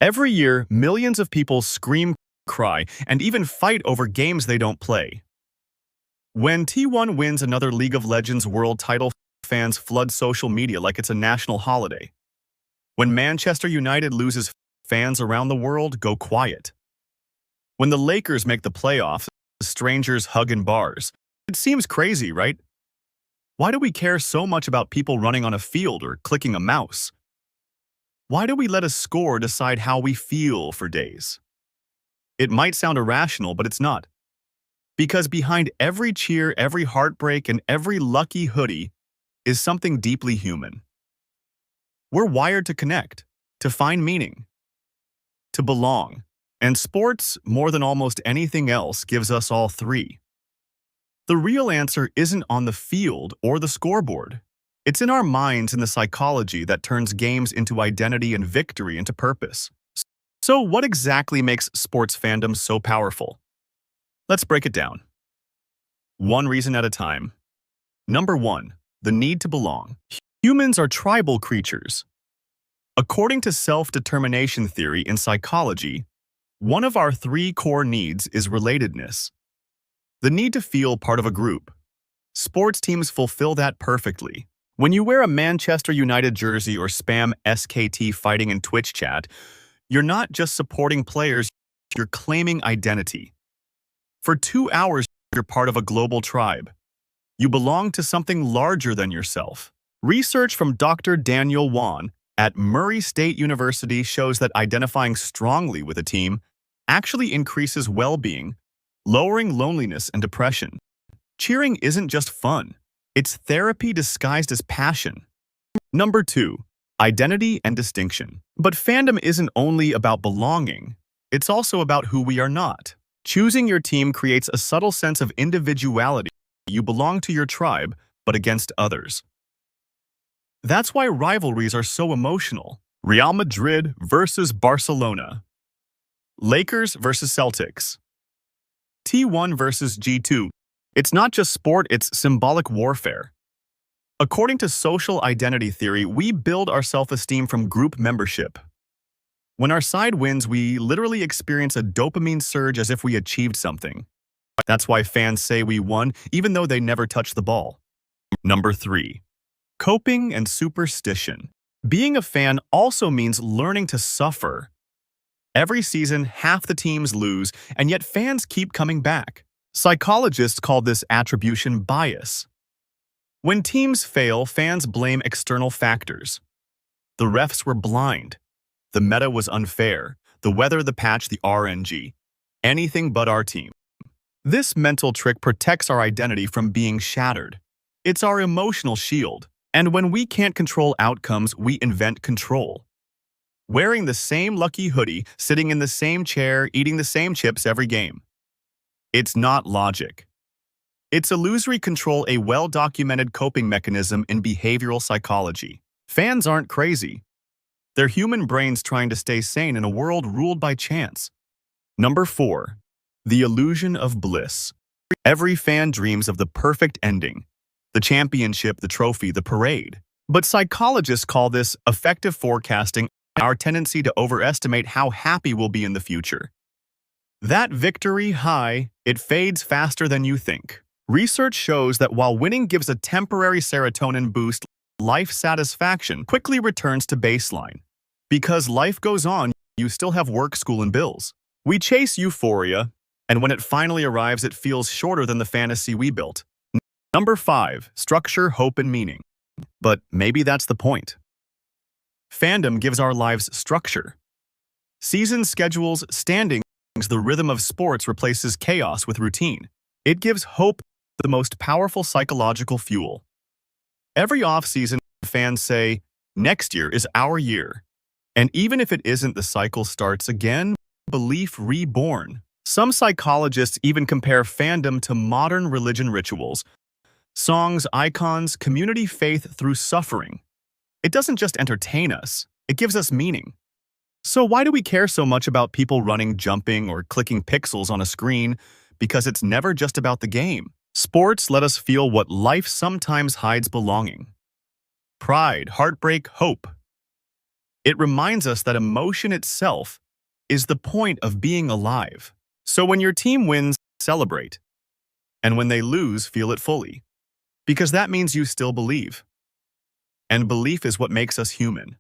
Every year, millions of people scream, cry, and even fight over games they don't play. When T1 wins another League of Legends world title, fans flood social media like it's a national holiday. When Manchester United loses, fans around the world go quiet. When the Lakers make the playoffs, strangers hug in bars. It seems crazy, right? Why do we care so much about people running on a field or clicking a mouse? Why do we let a score decide how we feel for days? It might sound irrational, but it's not. Because behind every cheer, every heartbreak, and every lucky hoodie is something deeply human. We're wired to connect, to find meaning, to belong. And sports, more than almost anything else, gives us all three. The real answer isn't on the field or the scoreboard. It's in our minds and the psychology that turns games into identity and victory into purpose. So what exactly makes sports fandom so powerful? Let's break it down. One reason at a time. Number one, the need to belong. Humans are tribal creatures. According to self-determination theory in psychology, one of our three core needs is relatedness. The need to feel part of a group. Sports teams fulfill that perfectly. When you wear a Manchester United jersey or spam SKT fighting in Twitch chat, you're not just supporting players, you're claiming identity. For 2 hours, you're part of a global tribe. You belong to something larger than yourself. Research from Dr. Daniel Wan at Murray State University shows that identifying strongly with a team actually increases well-being, lowering loneliness and depression. Cheering isn't just fun. It's therapy disguised as passion. Number two, identity and distinction. But fandom isn't only about belonging. It's also about who we are not. Choosing your team creates a subtle sense of individuality. You belong to your tribe, but against others. That's why rivalries are so emotional. Real Madrid versus Barcelona. Lakers versus Celtics. T1 versus G2. It's not just sport, it's symbolic warfare. According to social identity theory, we build our self-esteem from group membership. When our side wins, we literally experience a dopamine surge as if we achieved something. That's why fans say we won, even though they never touched the ball. Number three, coping and superstition. Being a fan also means learning to suffer. Every season, half the teams lose, and yet fans keep coming back. Psychologists call this attribution bias. When teams fail, fans blame external factors. The refs were blind. The meta was unfair. The weather, the patch, the RNG. Anything but our team. This mental trick protects our identity from being shattered. It's our emotional shield. And when we can't control outcomes, we invent control. Wearing the same lucky hoodie, sitting in the same chair, eating the same chips every game. It's not logic. It's illusory control, a well-documented coping mechanism in behavioral psychology. Fans aren't crazy. They're human brains trying to stay sane in a world ruled by chance. Number four, the illusion of bliss. Every fan dreams of the perfect ending. The championship, the trophy, the parade. But psychologists call this affective forecasting, our tendency to overestimate how happy we'll be in the future. That victory high, it fades faster than you think. Research shows that while winning gives a temporary serotonin boost, life satisfaction quickly returns to baseline. Because life goes on, you still have work, school, and bills. We chase euphoria, and when it finally arrives, it feels shorter than the fantasy we built. Number five, structure, hope, and meaning. But maybe that's the point. Fandom gives our lives structure. Season schedules, standings, the rhythm of sports replaces chaos with routine. It gives hope, the most powerful psychological fuel. Every off-season, fans say, next year is our year. And even if it isn't, the cycle starts again, belief reborn. Some psychologists even compare fandom to modern religion rituals. Songs, icons, community faith through suffering. It doesn't just entertain us, it gives us meaning. So why do we care so much about people running, jumping, or clicking pixels on a screen? Because it's never just about the game. Sports let us feel what life sometimes hides: belonging. Pride, heartbreak, hope. It reminds us that emotion itself is the point of being alive. So when your team wins, celebrate. And when they lose, feel it fully. Because that means you still believe. And belief is what makes us human.